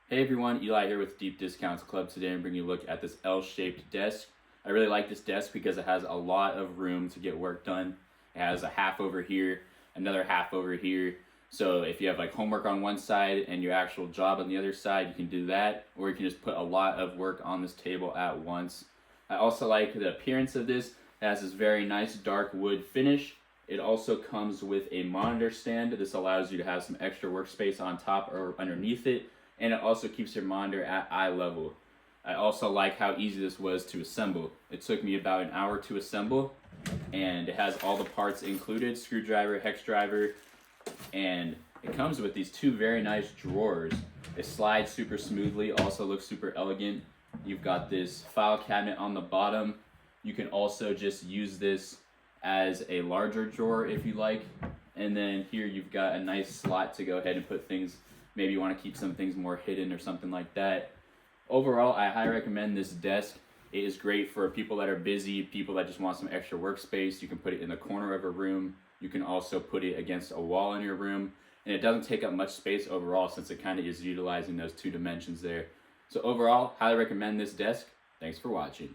Hey everyone, Eli here with Deep Discounts Club. Today I'm bringing you a look at this L-shaped desk. I really like this desk because it has a lot of room to get work done. It has a half over here, another half over here. So if you have like homework on one side and your actual job on the other side, you can do that. Or you can just put a lot of work on this table at once. I also like the appearance of this. It has this very nice dark wood finish. It also comes with a monitor stand. This allows you to have some extra workspace on top or underneath it, and it also keeps your monitor at eye level. I also like how easy this was to assemble. It took me about an hour to assemble, and it has all the parts included: screwdriver, hex driver, and it comes with these two very nice drawers. It slides super smoothly, also looks super elegant. You've got this file cabinet on the bottom. You can also just use this as a larger drawer if you like. And then here you've got a nice slot to go ahead and put things. Maybe you want to keep some things more hidden or something like that. Overall, I highly recommend this desk. It is great for people that are busy, people that just want some extra workspace. You can put it in the corner of a room. You can also put it against a wall in your room. And it doesn't take up much space overall, since it kind of is utilizing those two dimensions there. So overall, highly recommend this desk. Thanks for watching.